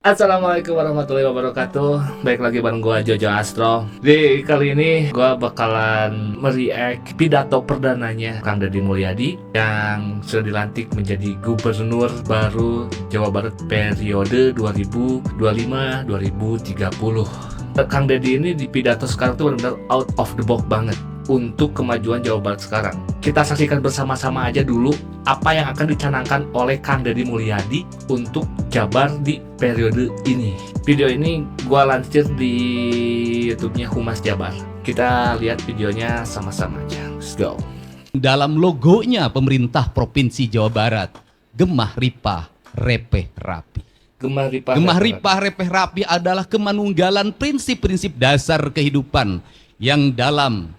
Assalamualaikum warahmatullahi wabarakatuh. Baik lagi bareng gua Jojo Astro. Di kali ini gua bakalan mereact pidato perdananya Kang Deddy Mulyadi yang sudah dilantik menjadi gubernur baru Jawa Barat periode 2025-2030. Kang Deddy ini di pidato sekarang tuh benar-benar out of the box banget untuk kemajuan Jawa Barat sekarang. Kita saksikan bersama-sama aja dulu apa yang akan dicanangkan oleh Kang Deddy Mulyadi untuk Jabar di periode ini. Video ini gua lansir di YouTube-nya Humas Jabar. Kita lihat videonya sama-sama aja. Let's go. Dalam logonya pemerintah Provinsi Jawa Barat, Gemah Ripah Repeh Rapi. Gemah Ripah Repeh Rapi adalah kemanunggalan prinsip-prinsip dasar kehidupan yang dalam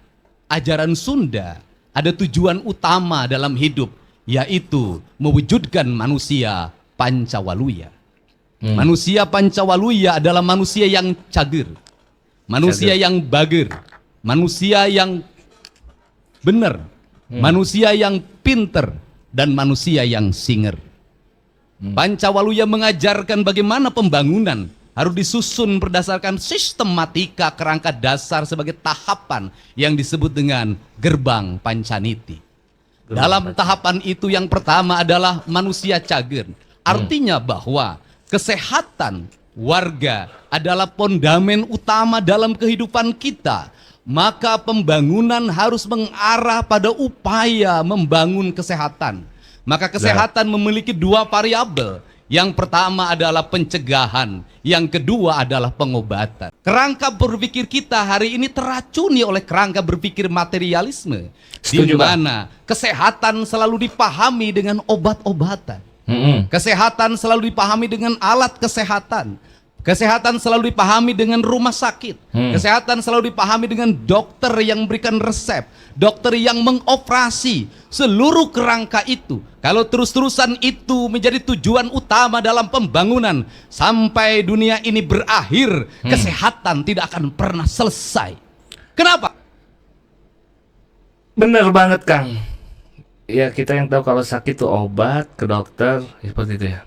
ajaran Sunda ada tujuan utama dalam hidup, yaitu mewujudkan manusia Pancawaluya. Manusia Pancawaluya adalah manusia yang cager, manusia yang bager, manusia yang benar, manusia yang pinter, dan manusia yang singer. Pancawaluya mengajarkan bagaimana pembangunan harus disusun berdasarkan sistematika kerangka dasar sebagai tahapan yang disebut dengan gerbang Pancaniti. Dalam tahapan itu yang pertama adalah manusia cager. Artinya bahwa kesehatan warga adalah fondamen utama dalam kehidupan kita. Maka pembangunan harus mengarah pada upaya membangun kesehatan. Maka kesehatan memiliki dua variabel. Yang pertama adalah pencegahan, yang kedua adalah pengobatan. Kerangka berpikir kita hari ini teracuni oleh kerangka berpikir materialisme, di mana kesehatan selalu dipahami dengan obat-obatan. Kesehatan selalu dipahami dengan alat kesehatan. Kesehatan selalu dipahami dengan rumah sakit. Kesehatan selalu dipahami dengan dokter yang memberikan resep, dokter yang mengoperasi. Seluruh kerangka itu, kalau terus-terusan itu menjadi tujuan utama dalam pembangunan sampai dunia ini berakhir, kesehatan tidak akan pernah selesai. Kenapa? Bener banget, Kang. Ya, kita yang tahu kalau sakit tuh obat ke dokter, seperti itu ya.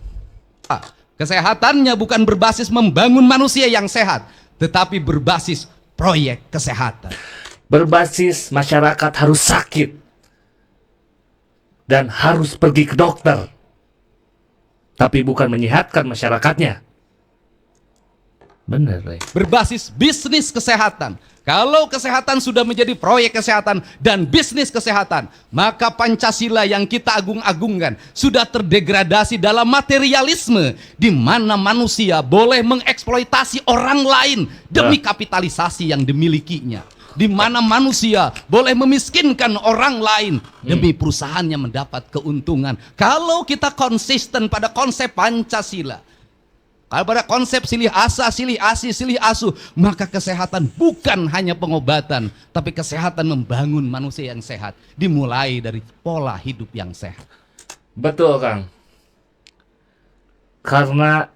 Kesehatannya bukan berbasis membangun manusia yang sehat, tetapi berbasis proyek kesehatan. Berbasis masyarakat harus sakit dan harus pergi ke dokter, tapi bukan menyehatkan masyarakatnya. Bener, Rey. Berbasis bisnis kesehatan. Kalau kesehatan sudah menjadi proyek kesehatan dan bisnis kesehatan, maka Pancasila yang kita agung-agungkan sudah terdegradasi dalam materialisme, di mana manusia boleh mengeksploitasi orang lain demi kapitalisasi yang dimilikinya, di mana manusia boleh memiskinkan orang lain demi perusahaannya mendapat keuntungan. Kalau kita konsisten pada konsep Pancasila, kalau pada konsep silih asa, silih asi, silih asuh, maka kesehatan bukan hanya pengobatan, tapi kesehatan membangun manusia yang sehat, dimulai dari pola hidup yang sehat. Betul, Kang. Karena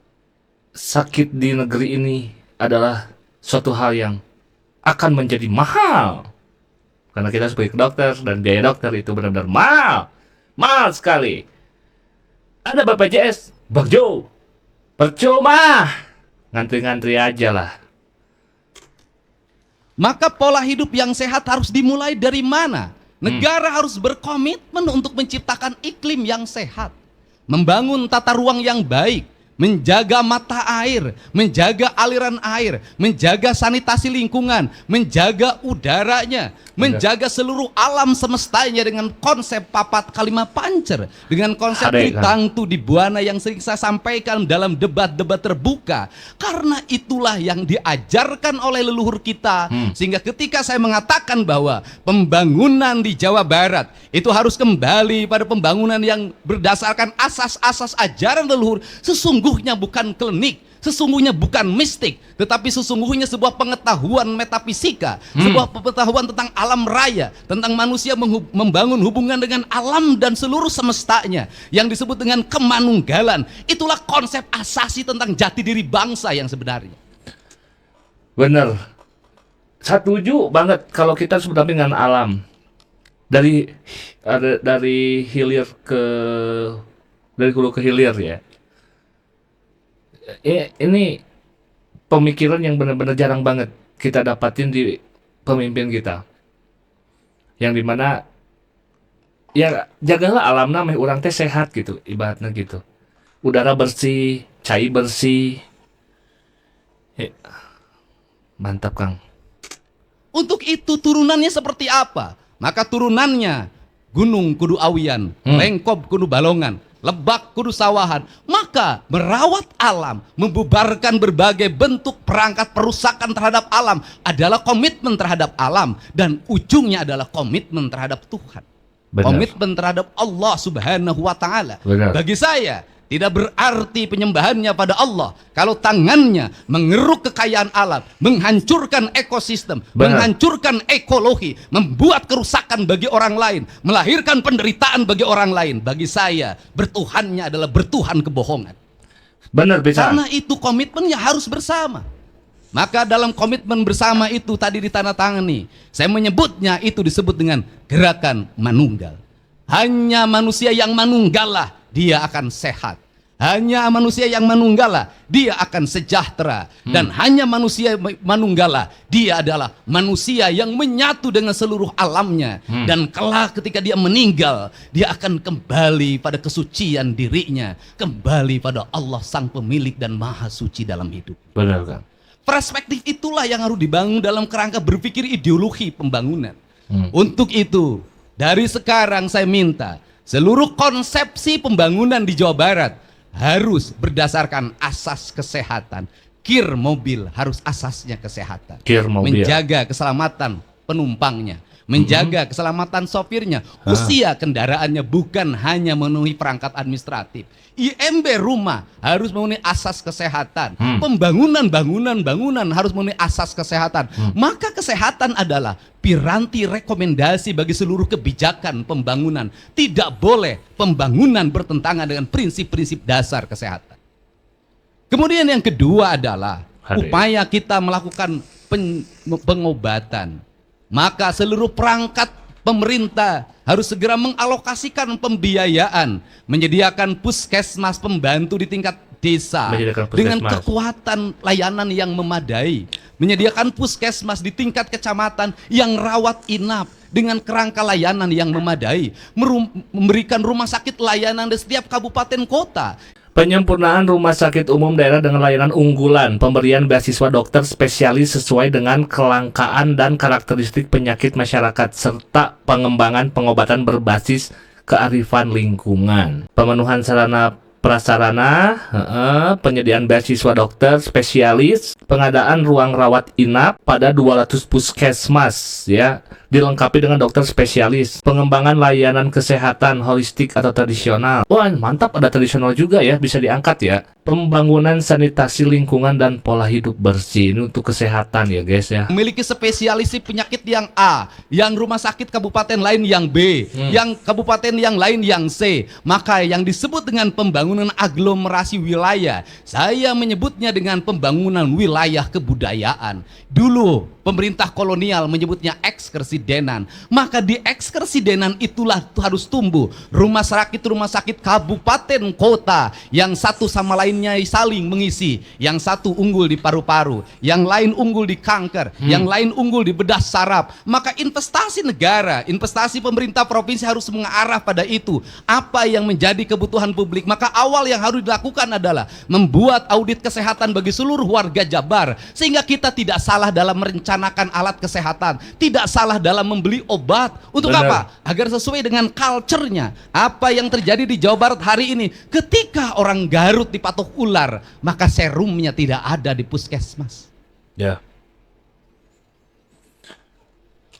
sakit di negeri ini adalah suatu hal yang akan menjadi mahal. Karena kita harus pergi ke dokter, dan biaya dokter itu benar-benar mahal. Mahal sekali. Ada BPJS, Bagjo. Percuma, ngantri-ngantri aja lah. Maka pola hidup yang sehat harus dimulai dari mana? Negara harus berkomitmen untuk menciptakan iklim yang sehat, membangun tata ruang yang baik, menjaga mata air, menjaga aliran air, menjaga sanitasi lingkungan, menjaga udaranya, menjaga seluruh alam semestanya dengan konsep papat kalima pancer, dengan konsep tritangtu di buana yang sering saya sampaikan dalam debat-debat terbuka. Karena itulah yang diajarkan oleh leluhur kita, sehingga ketika saya mengatakan bahwa pembangunan di Jawa Barat itu harus kembali pada pembangunan yang berdasarkan asas-asas ajaran leluhur, sesungguhnya bukan klinik, sesungguhnya bukan mistik, tetapi sesungguhnya sebuah pengetahuan metafisika, sebuah pengetahuan tentang alam raya, tentang manusia membangun hubungan dengan alam dan seluruh semestanya, yang disebut dengan kemanunggalan. Itulah konsep asasi tentang jati diri bangsa yang sebenarnya. Bener. Setuju banget kalau kita harus berdampingan dengan alam. Dari hilir ke dari hulu ke hilir ya. ini pemikiran yang benar-benar jarang banget kita dapatin di pemimpin kita. Yang dimana ya jagalah alam namanya orang teh sehat gitu, ibaratnya gitu. Udara bersih, cai bersih. Mantap Kang. Untuk itu turunannya seperti apa? Maka turunannya gunung kudu awian, lengkop kudu balongan, lebak kudu sawahan. Maka merawat alam, membubarkan berbagai bentuk perangkat perusakan terhadap alam adalah komitmen terhadap alam, dan ujungnya adalah komitmen terhadap Tuhan. Benar. Komitmen terhadap Allah Subhanahu wa Ta'ala. Benar. Bagi saya tidak berarti penyembahannya pada Allah kalau tangannya mengeruk kekayaan alam, menghancurkan ekosistem, Benar. menghancurkan ekologi, membuat kerusakan bagi orang lain, melahirkan penderitaan bagi orang lain. Bagi saya, bertuhannya adalah bertuhan kebohongan. Benar bisa. Karena itu komitmennya harus bersama. Maka dalam komitmen bersama itu tadi ditandatangani, saya menyebutnya itu disebut dengan gerakan manunggal. Hanya manusia yang manunggal lah dia akan sehat. Hanya manusia yang manunggal lah dia akan sejahtera. Dan hanya manusia manunggal lah dia adalah manusia yang menyatu dengan seluruh alamnya. Dan kelak ketika dia meninggal, dia akan kembali pada kesucian dirinya, kembali pada Allah sang pemilik dan maha suci dalam hidup. Benar Kang. Perspektif itulah yang harus dibangun dalam kerangka berpikir ideologi pembangunan. Untuk itu, dari sekarang saya minta seluruh konsepsi pembangunan di Jawa Barat harus berdasarkan asas kesehatan. Kir mobil harus asasnya kesehatan. Kir mobil. Menjaga keselamatan penumpangnya, menjaga keselamatan sopirnya, usia kendaraannya, bukan hanya memenuhi perangkat administratif. IMB rumah harus memenuhi asas kesehatan. Bangunan harus memenuhi asas kesehatan. Maka kesehatan adalah piranti rekomendasi bagi seluruh kebijakan pembangunan. Tidak boleh pembangunan bertentangan dengan prinsip-prinsip dasar kesehatan. Kemudian yang kedua adalah upaya kita melakukan pengobatan. Maka seluruh perangkat pemerintah harus segera mengalokasikan pembiayaan, menyediakan puskesmas pembantu di tingkat desa dengan kekuatan layanan yang memadai, menyediakan puskesmas di tingkat kecamatan yang rawat inap dengan kerangka layanan yang memadai, memberikan rumah sakit layanan di setiap kabupaten kota. Penyempurnaan rumah sakit umum daerah dengan layanan unggulan, pemberian beasiswa dokter spesialis sesuai dengan kelangkaan dan karakteristik penyakit masyarakat, serta pengembangan pengobatan berbasis kearifan lingkungan. Pemenuhan sarana prasarana, penyediaan beasiswa dokter spesialis, pengadaan ruang rawat inap pada 200 puskesmas ya, dilengkapi dengan dokter spesialis, pengembangan layanan kesehatan holistik atau tradisional. Wah, mantap, ada tradisional juga ya, bisa diangkat ya. Pembangunan sanitasi lingkungan dan pola hidup bersih, ini untuk kesehatan ya guys ya. Memiliki spesialisi penyakit yang A, yang rumah sakit kabupaten lain yang B, yang kabupaten yang lain yang C. Maka yang disebut dengan pembangunan aglomerasi wilayah, saya menyebutnya dengan pembangunan wilayah kebudayaan. Dulu pemerintah kolonial menyebutnya ekskresidenan. Maka di ekskresidenan itulah harus tumbuh rumah sakit kabupaten kota yang satu sama lainnya saling mengisi. Yang satu unggul di paru-paru, yang lain unggul di kanker, yang lain unggul di bedah saraf. Maka investasi negara, investasi pemerintah provinsi harus mengarah pada itu. Apa yang menjadi kebutuhan publik? Maka awal yang harus dilakukan adalah membuat audit kesehatan bagi seluruh warga Jabar, sehingga kita tidak salah dalam merencanakan alat kesehatan, tidak salah dalam membeli obat. Untuk apa? Agar sesuai dengan culture-nya. Apa yang terjadi di Jawa Barat hari ini, ketika orang Garut dipatok ular, maka serumnya tidak ada di puskesmas. Ya.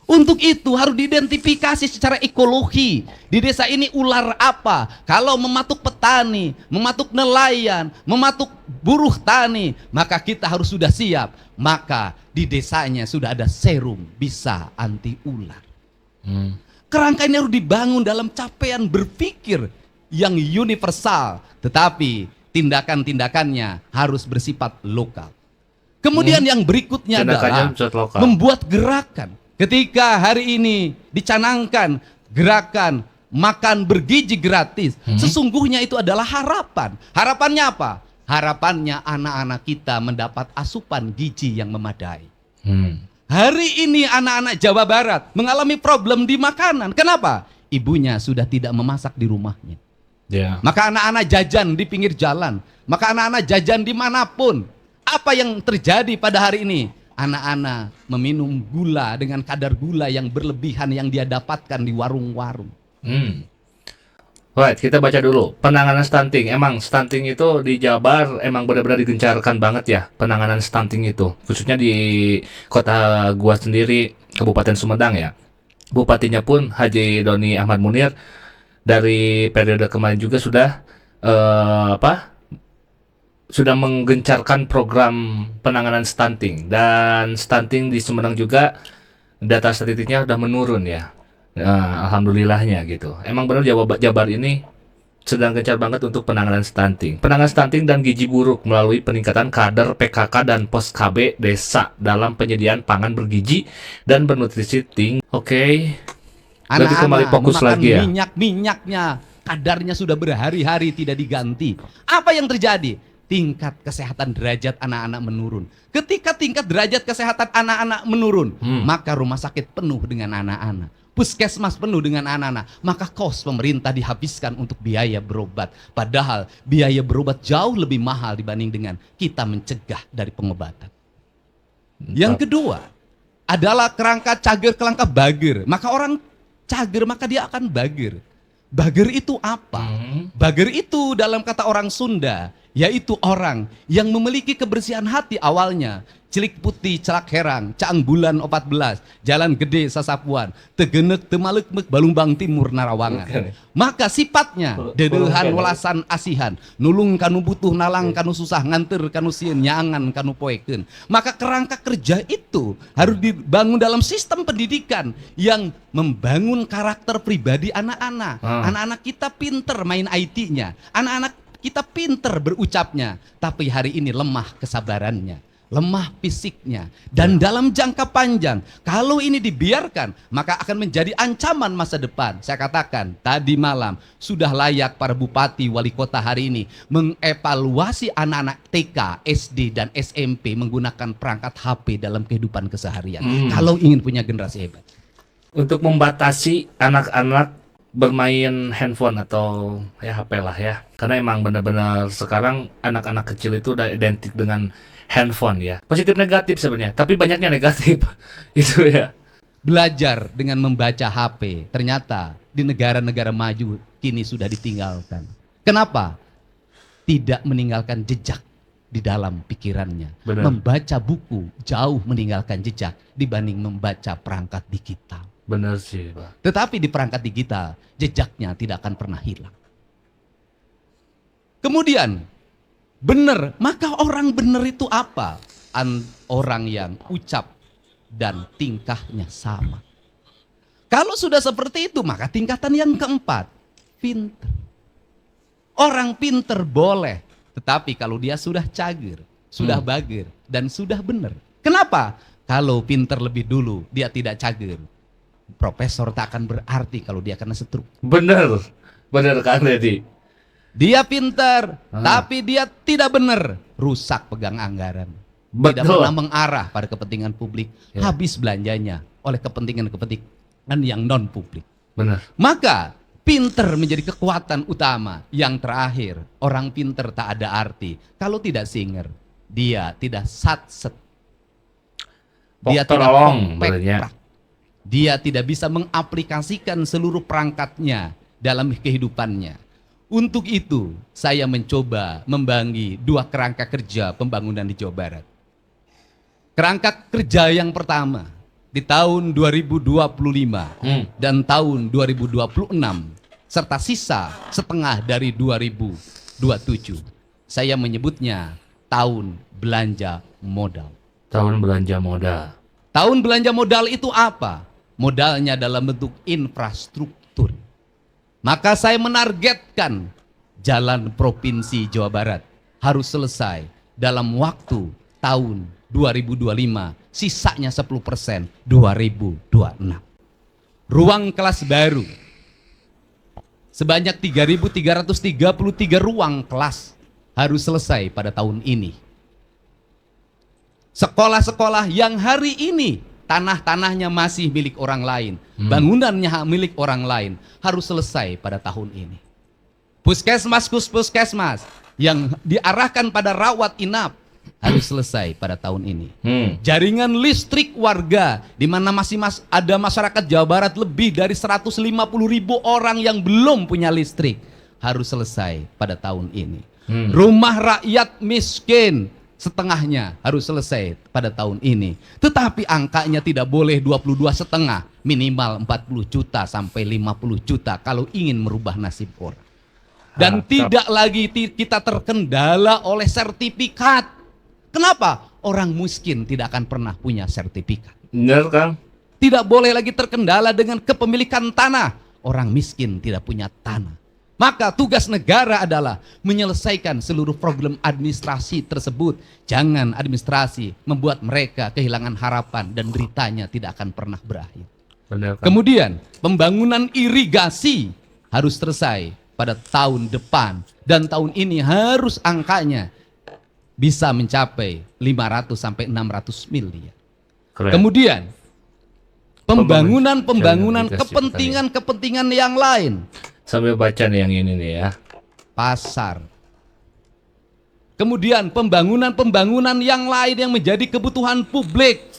Untuk itu harus diidentifikasi secara ekologi. Di desa ini ular apa? Kalau mematuk petani, mematuk nelayan, mematuk buruh tani, maka kita harus sudah siap. Maka di desanya sudah ada serum bisa anti ular. Kerangka ini harus dibangun dalam capaian berpikir yang universal, tetapi tindakan-tindakannya harus bersifat lokal. Kemudian yang berikutnya adalah membuat gerakan. Ketika hari ini dicanangkan gerakan makan bergizi gratis, sesungguhnya itu adalah harapan. Harapannya apa? harapannya anak-anak kita mendapat asupan gizi yang memadai. Hmm. Hari ini anak-anak Jawa Barat mengalami problem di makanan. Kenapa? Ibunya sudah tidak memasak di rumahnya. Ya. Maka anak-anak jajan di pinggir jalan. Maka anak-anak jajan dimanapun. Apa yang terjadi pada hari ini? Anak-anak meminum gula dengan kadar gula yang berlebihan yang dia dapatkan di warung-warung. Right, kita baca dulu penanganan stunting. Emang stunting itu di Jabar emang benar-benar digencarkan banget ya, penanganan stunting itu. Khususnya di kota gua sendiri, Kabupaten Sumedang ya. Bupatinya pun Haji Doni Ahmad Munir dari periode kemarin juga sudah sudah menggencarkan program penanganan stunting, dan stunting di Sumedang juga data statistiknya sudah menurun ya. Nah, alhamdulillahnya gitu. Emang benar Jabar ini sedang gencar banget untuk penanganan stunting. Penanganan stunting dan gizi buruk melalui peningkatan kader PKK dan pos KB desa dalam penyediaan pangan bergizi dan bernutrisi tinggi. Oke. Berarti kembali fokus memakan lagi ya. Minyaknya kadarnya sudah berhari-hari tidak diganti. Apa yang terjadi? Tingkat kesehatan derajat anak-anak menurun. Ketika tingkat derajat kesehatan anak-anak menurun, maka rumah sakit penuh dengan anak-anak. Puskesmas penuh dengan anak-anak. Maka kos pemerintah dihabiskan untuk biaya berobat. Padahal biaya berobat jauh lebih mahal dibanding dengan kita mencegah dari pengobatan. Yang kedua adalah kerangka cager kelangka bager. Maka orang cager maka dia akan bager. Bager itu apa? Bager itu dalam kata orang Sunda, yaitu orang yang memiliki kebersihan hati awalnya. Cilik putih celak herang, caang bulan 14, jalan gede sasapuan, tegenek temalekmek balumbang timur narawangan. Maka sifatnya dedehan welasan asihan, nulung kanu butuh nalang kanu susah nganter kanu sieun nyaangan kanu poekeun. Maka kerangka kerja itu harus dibangun dalam sistem pendidikan yang membangun karakter pribadi anak-anak. Anak-anak kita pinter main IT-nya, anak-anak kita pinter berucapnya, tapi hari ini lemah kesabarannya, lemah fisiknya. Dan dalam jangka panjang, kalau ini dibiarkan, maka akan menjadi ancaman masa depan. Saya katakan, tadi malam sudah layak para bupati, wali kota hari ini mengevaluasi anak-anak TK, SD, dan SMP menggunakan perangkat HP dalam kehidupan keseharian. Kalau ingin punya generasi hebat. Untuk membatasi anak-anak bermain handphone atau ya HP lah ya. Karena emang benar-benar sekarang anak-anak kecil itu udah identik dengan handphone ya. Positif negatif sebenarnya, tapi banyaknya negatif. Itu ya. Belajar dengan membaca HP, ternyata di negara-negara maju kini sudah ditinggalkan. Kenapa? Tidak meninggalkan jejak di dalam pikirannya. Benar. Membaca buku jauh meninggalkan jejak dibanding membaca perangkat digital. Benar sih, Pak. Tetapi di perangkat digital, jejaknya tidak akan pernah hilang. Kemudian, benar, maka orang benar itu apa? Orang yang ucap dan tingkahnya sama. Kalau sudah seperti itu, maka tingkatan yang keempat, pinter. Orang pinter boleh, tetapi kalau dia sudah cager, sudah bager, dan sudah benar. Kenapa? Kalau pinter lebih dulu, dia tidak cager. Profesor tak akan berarti kalau dia kena stroke. Benar. Benar kan, Dedi? Dia pintar, tapi dia tidak benar. Rusak pegang anggaran. Tidak Betul. pernah mengarah pada kepentingan publik. Ya. Habis belanjanya oleh kepentingan-kepentingan yang non publik. Benar. Maka pintar menjadi kekuatan utama. Yang terakhir, orang pintar tak ada arti kalau tidak singer. Dia tidak satset. Dia tidak Tolong, kompek. benernya. Dia tidak bisa mengaplikasikan seluruh perangkatnya dalam kehidupannya. Untuk itu, saya mencoba membangun dua kerangka kerja pembangunan di Jawa Barat. Kerangka kerja yang pertama, di tahun 2025 dan tahun 2026, serta sisa setengah dari 2027. Saya menyebutnya tahun belanja modal. Tahun belanja modal. Tahun belanja modal itu apa? Modalnya dalam bentuk infrastruktur. Maka saya menargetkan jalan provinsi Jawa Barat harus selesai dalam waktu tahun 2025, sisanya 10% 2026. Ruang kelas baru sebanyak 3.333 ruang kelas harus selesai pada tahun ini. Sekolah-sekolah yang hari ini tanah-tanahnya masih milik orang lain, bangunannya milik orang lain, harus selesai pada tahun ini. Puskesmas yang diarahkan pada rawat inap harus selesai pada tahun ini. Jaringan listrik warga, di mana masih ada masyarakat Jawa Barat lebih dari 150.000 orang yang belum punya listrik, harus selesai pada tahun ini. Rumah rakyat miskin setengahnya harus selesai pada tahun ini. Tetapi angkanya tidak boleh 22,5, minimal 40 juta sampai 50 juta kalau ingin merubah nasib orang. Dan tidak lagi kita terkendala oleh sertifikat. Kenapa? Orang miskin tidak akan pernah punya sertifikat. Benar, Kang. Tidak boleh lagi terkendala dengan kepemilikan tanah. Orang miskin tidak punya tanah. Maka tugas negara adalah menyelesaikan seluruh problem administrasi tersebut. Jangan administrasi membuat mereka kehilangan harapan dan beritanya tidak akan pernah berakhir. Benar, Kang. Kemudian pembangunan irigasi harus selesai pada tahun depan. Dan tahun ini harus angkanya bisa mencapai 500 sampai 600 miliar. Keren. Kemudian pembangunan irigasi kepentingan yang lain. Sambil baca nih yang ini nih ya. Pasar. Kemudian pembangunan yang lain yang menjadi kebutuhan publik.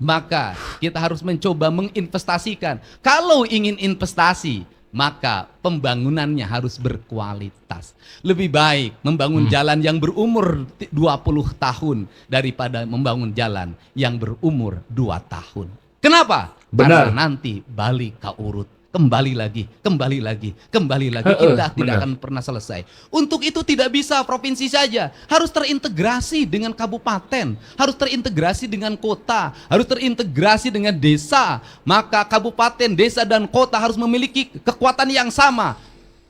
Maka kita harus mencoba menginvestasikan. Kalau ingin investasi, maka pembangunannya harus berkualitas. Lebih baik membangun jalan yang berumur 20 tahun daripada membangun jalan yang berumur 2 tahun. Kenapa? Benar. Karena nanti balik ke urut. Kembali lagi, kita tidak akan pernah selesai. Untuk itu tidak bisa provinsi saja, harus terintegrasi dengan kabupaten, harus terintegrasi dengan kota, harus terintegrasi dengan desa. Maka kabupaten, desa, dan kota harus memiliki kekuatan yang sama.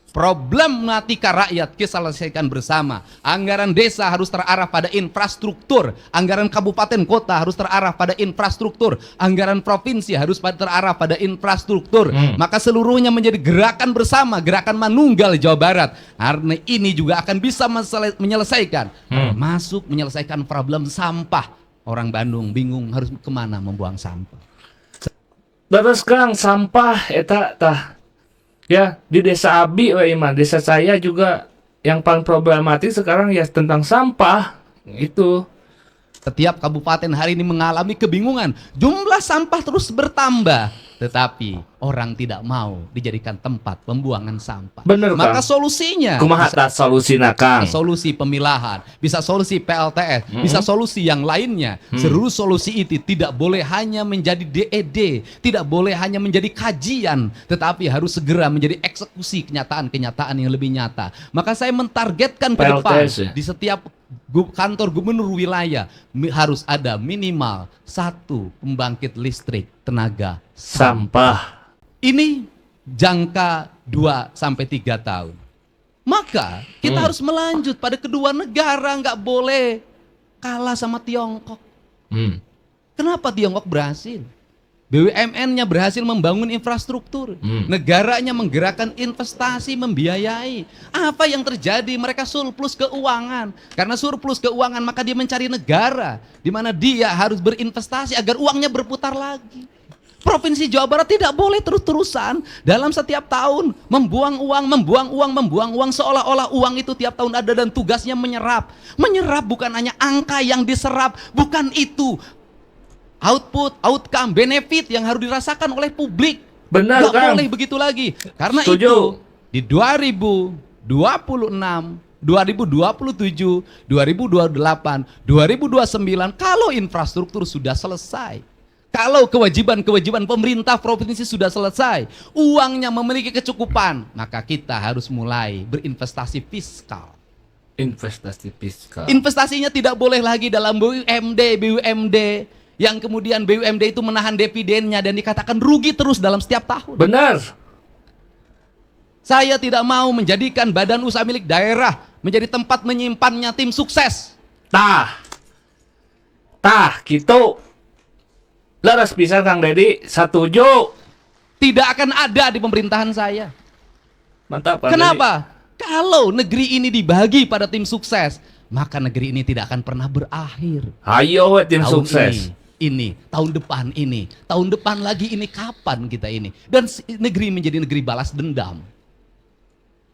Problematika rakyat kita selesaikan bersama. Anggaran desa harus terarah pada infrastruktur. Anggaran kabupaten kota harus terarah pada infrastruktur. Anggaran provinsi harus terarah pada infrastruktur. Maka seluruhnya menjadi gerakan bersama, gerakan manunggal Jawa Barat. Karena ini juga akan bisa menyelesaikan, termasuk menyelesaikan problem sampah. Orang Bandung bingung harus kemana membuang sampah. Terus Kang, sampah eta tah. Ya, di desa Abi, Iman, desa saya juga yang paling problematik sekarang ya tentang sampah. Itu. Setiap kabupaten hari ini mengalami kebingungan. Jumlah sampah terus bertambah. Tetapi orang tidak mau dijadikan tempat pembuangan sampah. Bener, Maka Kang. solusinya Kumaha tah solusina, Kang? solusi pemilahan, bisa solusi PLTS, bisa solusi yang lainnya. Seluruh solusi itu tidak boleh hanya menjadi DED, tidak boleh hanya menjadi kajian, tetapi harus segera menjadi eksekusi kenyataan-kenyataan yang lebih nyata. Maka saya mentargetkan ke depan PLTS, ya? di setiap kantor gubernur wilayah harus ada minimal 1 pembangkit listrik tenaga Sampah. ini jangka 2 sampai 3 tahun. Maka kita harus melanjut pada kedua negara, nggak boleh kalah sama Tiongkok. Kenapa Tiongkok berhasil? BUMN-nya berhasil membangun infrastruktur. Negaranya menggerakkan investasi, membiayai. Apa yang terjadi? Mereka surplus keuangan. Karena surplus keuangan maka dia mencari negara di mana dia harus berinvestasi agar uangnya berputar lagi. Provinsi Jawa Barat tidak boleh terus-terusan dalam setiap tahun membuang uang seolah-olah uang itu tiap tahun ada dan tugasnya menyerap. Menyerap bukan hanya angka yang diserap, bukan itu. Output, outcome, benefit yang harus dirasakan oleh publik. Benar, Nggak Kang. boleh begitu lagi. Karena Setuju. itu di 2026, 2027, 2028, 2029 kalau infrastruktur sudah selesai, kalau kewajiban-kewajiban pemerintah provinsi sudah selesai, uangnya memiliki kecukupan, maka kita harus mulai berinvestasi fiskal. Investasi fiskal. Investasinya tidak boleh lagi dalam BUMD yang kemudian BUMD itu menahan dividennya dan dikatakan rugi terus dalam setiap tahun. Benar. Saya tidak mau menjadikan badan usaha milik daerah menjadi tempat menyimpannya tim sukses. Tah, gitu. Laras bisa Kang Dedi, setuju. Tidak akan ada di pemerintahan saya. Mantap, Kang Kenapa? Kalau negeri ini dibagi pada tim sukses, maka negeri ini tidak akan pernah berakhir. Ayo we, tim Tahun sukses. ini, tahun depan lagi ini, kapan kita ini? Dan negeri menjadi negeri balas dendam.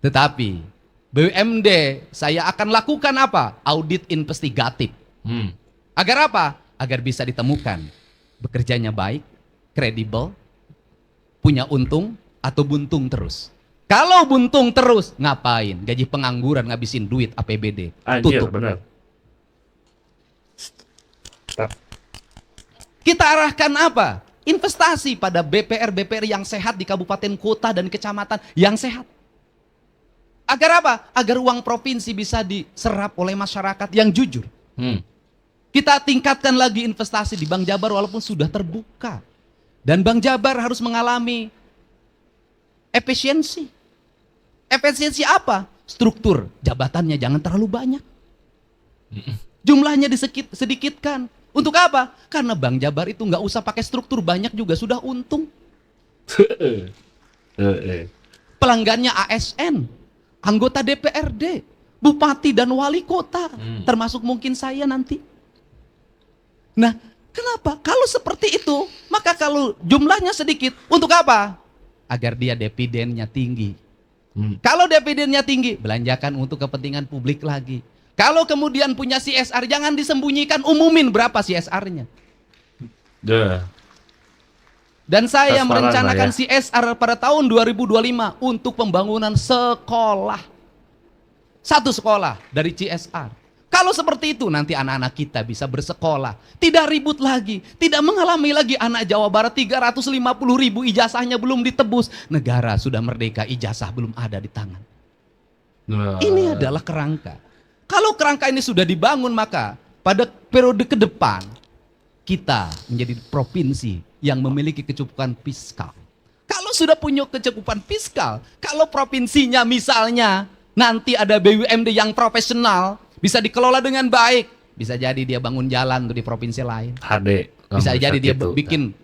Tetapi BUMD saya akan lakukan apa? Audit investigatif. Agar apa? Agar bisa ditemukan bekerjanya baik, kredibel, punya untung atau buntung terus. Kalau buntung terus, ngapain? Gaji pengangguran, ngabisin duit APBD. Anjir, Tutup. benar. Kita arahkan apa? Investasi pada BPR-BPR yang sehat di kabupaten, kota, dan kecamatan yang sehat. Agar apa? Agar uang provinsi bisa diserap oleh masyarakat yang jujur. Kita tingkatkan lagi investasi di Bank Jabar walaupun sudah terbuka. Dan Bank Jabar harus mengalami efisiensi. Efisiensi apa? Struktur jabatannya jangan terlalu banyak. Jumlahnya sedikitkan. Untuk apa? Karena Bank Jabar itu nggak usah pakai struktur banyak juga sudah untung. Pelanggannya ASN, anggota DPRD, bupati dan wali kota, termasuk mungkin saya nanti. Nah, kenapa? Kalau seperti itu, maka kalau jumlahnya sedikit, untuk apa? Agar dia dividennya tinggi. Kalau dividennya tinggi, belanjakan untuk kepentingan publik lagi. Kalau kemudian punya CSR, jangan disembunyikan, umumin berapa CSR-nya. Dan saya merencanakan CSR pada tahun 2025 untuk pembangunan sekolah. 1 sekolah dari CSR. Kalau seperti itu nanti anak-anak kita bisa bersekolah. Tidak ribut lagi. Tidak mengalami lagi anak Jawa Barat 350.000 ijazahnya belum ditebus. Negara sudah merdeka, ijazah belum ada di tangan. Ini adalah kerangka. Kalau kerangka ini sudah dibangun, maka pada periode ke depan kita menjadi provinsi yang memiliki kecukupan fiskal. Kalau sudah punya kecukupan fiskal, kalau provinsinya misalnya nanti ada BUMD yang profesional, bisa dikelola dengan baik. Bisa jadi dia bangun jalan tuh di provinsi lain. Bisa jadi dia bikin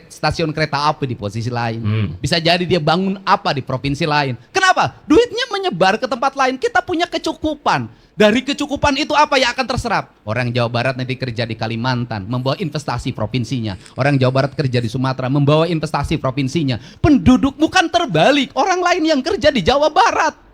stasiun kereta api di posisi lain. Bisa jadi dia bangun apa di provinsi lain. Kenapa? Duitnya menyebar ke tempat lain. Kita punya kecukupan. Dari kecukupan itu apa yang akan terserap? Orang Jawa Barat nanti kerja di Kalimantan, membawa investasi provinsinya. Orang Jawa Barat kerja di Sumatera, membawa investasi provinsinya. Penduduk bukan terbalik. Orang lain yang kerja di Jawa Barat.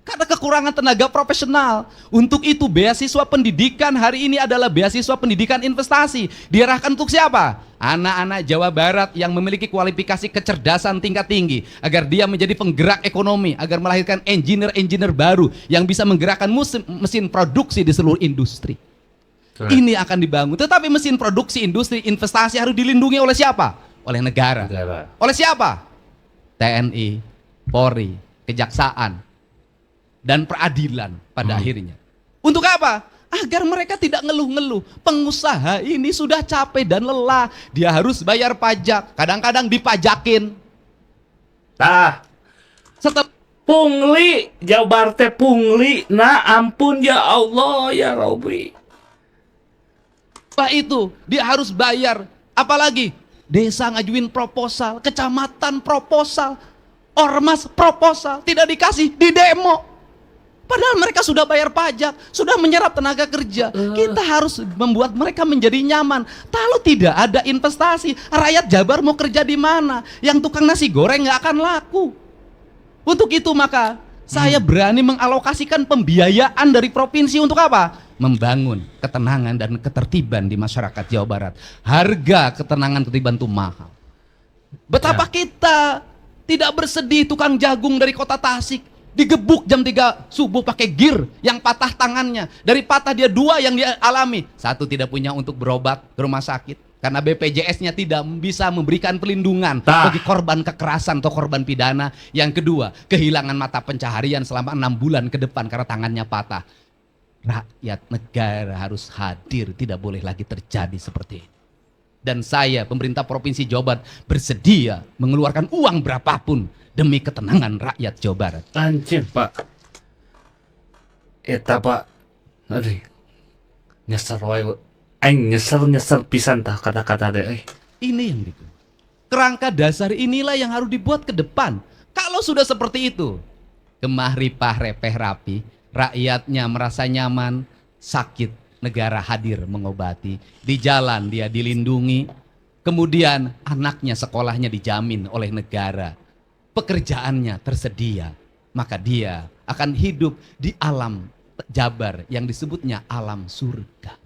Karena kekurangan tenaga profesional. Untuk itu beasiswa pendidikan hari ini adalah beasiswa pendidikan investasi. Diarahkan untuk siapa? Anak-anak Jawa Barat yang memiliki kualifikasi kecerdasan tingkat tinggi. Agar dia menjadi penggerak ekonomi. Agar melahirkan engineer-engineer baru yang bisa menggerakkan mesin produksi di seluruh industri. Ini akan dibangun. Tetapi mesin produksi, industri, investasi harus dilindungi oleh siapa? Oleh negara. Oleh siapa? TNI, Polri, Kejaksaan, dan peradilan pada akhirnya. Untuk apa? Agar mereka tidak ngeluh-ngeluh. Pengusaha ini sudah capek dan lelah. Dia harus bayar pajak. Kadang-kadang dipajakin. Setelah Pungli, Jabar teh pungli. Nah ampun ya Allah ya Rabbi. itu dia harus bayar. Apalagi desa ngajuin proposal, kecamatan proposal, ormas proposal, tidak dikasih, di demo. Padahal mereka sudah bayar pajak, sudah menyerap tenaga kerja. Kita harus membuat mereka menjadi nyaman. Kalau tidak ada investasi, rakyat Jabar mau kerja di mana? Yang tukang nasi goreng nggak akan laku. Untuk itu maka saya berani mengalokasikan pembiayaan dari provinsi untuk apa? Membangun ketenangan dan ketertiban di masyarakat Jawa Barat. Harga ketenangan ketertiban itu mahal. Betapa kita tidak bersedih tukang jagung dari kota Tasik digebuk jam 3 subuh pakai gear yang patah tangannya. Dari patah dia 2 yang dia alami. 1 tidak punya untuk berobat ke rumah sakit karena BPJS-nya tidak bisa memberikan pelindungan bagi korban kekerasan atau korban pidana. Yang kedua, kehilangan mata pencaharian selama 6 bulan ke depan karena tangannya patah. Rakyat negara harus hadir, tidak boleh lagi terjadi seperti ini. Dan saya, pemerintah Provinsi Jawa Barat, bersedia mengeluarkan uang berapapun demi ketenangan rakyat Jawa Barat. Anjir Pak. Eta Pak. Aduh. Nyeser wae. Aing nyeser pisan tah kata-kata deh. Ini yang gitu. Kerangka dasar inilah yang harus dibuat ke depan. Kalau sudah seperti itu, Kemah ripah repeh rapi, rakyatnya merasa nyaman, sakit negara hadir mengobati. Di jalan dia dilindungi, kemudian anaknya sekolahnya dijamin oleh negara, pekerjaannya tersedia, maka dia akan hidup di alam Jabar yang disebutnya alam surga.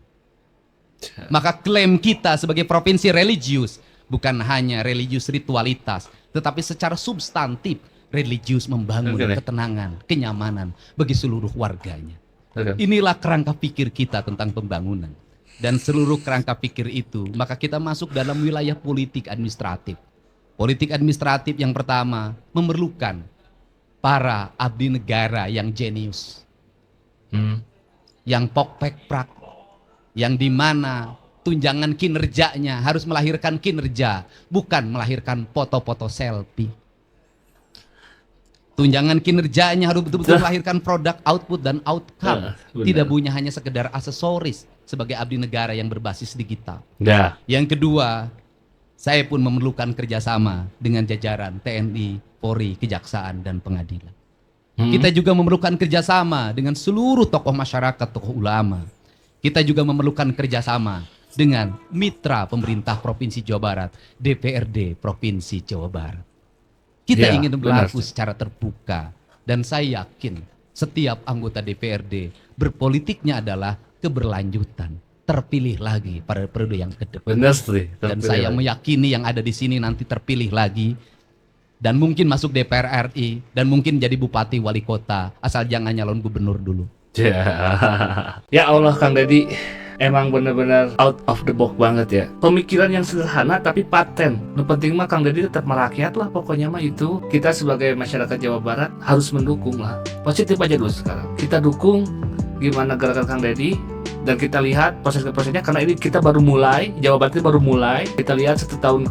Maka klaim kita sebagai provinsi religius bukan hanya religius ritualitas, tetapi secara substantif religius membangun Oke. ketenangan, kenyamanan bagi seluruh warganya. Oke. Inilah kerangka pikir kita tentang pembangunan. Dan seluruh kerangka pikir itu, maka kita masuk dalam wilayah politik administratif. Politik administratif yang pertama memerlukan para abdi negara yang jenius, yang pokpek-prak, yang dimana tunjangan kinerjanya harus melahirkan kinerja, bukan melahirkan foto-foto selfie. Tunjangan kinerjanya harus betul-betul melahirkan produk, output, dan outcome. Benar. Tidak punya hanya sekedar aksesoris sebagai abdi negara yang berbasis digital. Ya. Yang kedua, saya pun memerlukan kerjasama dengan jajaran TNI, Polri, Kejaksaan, dan Pengadilan. Kita juga memerlukan kerjasama dengan seluruh tokoh masyarakat, tokoh ulama. Kita juga memerlukan kerjasama dengan mitra pemerintah Provinsi Jawa Barat, DPRD Provinsi Jawa Barat. Kita Ya, ingin benar. berlaku secara terbuka. Dan saya yakin setiap anggota DPRD berpolitiknya adalah keberlanjutan. Terpilih lagi pada periode yang ke depan. Benar, Stri. Dan saya meyakini yang ada di sini nanti terpilih lagi. Dan mungkin masuk DPR RI. Dan mungkin jadi bupati wali kota. Asal jangan nyalon gubernur dulu. Ya. Ya Allah, Kang Deddy, emang benar-benar out of the box banget ya. Pemikiran yang sederhana tapi paten. Yang penting mah Kang Deddy tetap merakyat lah, pokoknya mah itu. Kita sebagai masyarakat Jawa Barat harus mendukung lah. Positif aja dulu sekarang. Kita dukung gimana gerakan Kang Deddy, dan kita lihat proses-prosesnya, karena ini kita baru mulai, Jawa Barat ini baru mulai. Kita lihat tahun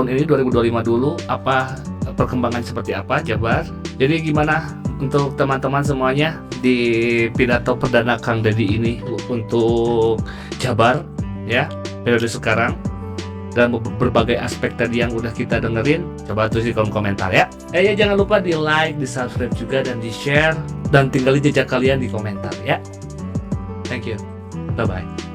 ini 2025 dulu apa perkembangan seperti apa Jabar. Jadi gimana untuk teman-teman semuanya di pidato perdana Kang Deddy ini untuk Jabar ya, periode sekarang, dan berbagai aspek tadi yang udah kita dengerin, coba tulis di kolom komentar ya. Ya jangan lupa di like, di subscribe juga, dan di share, dan tinggalin jejak kalian di komentar ya. Thank you, bye bye.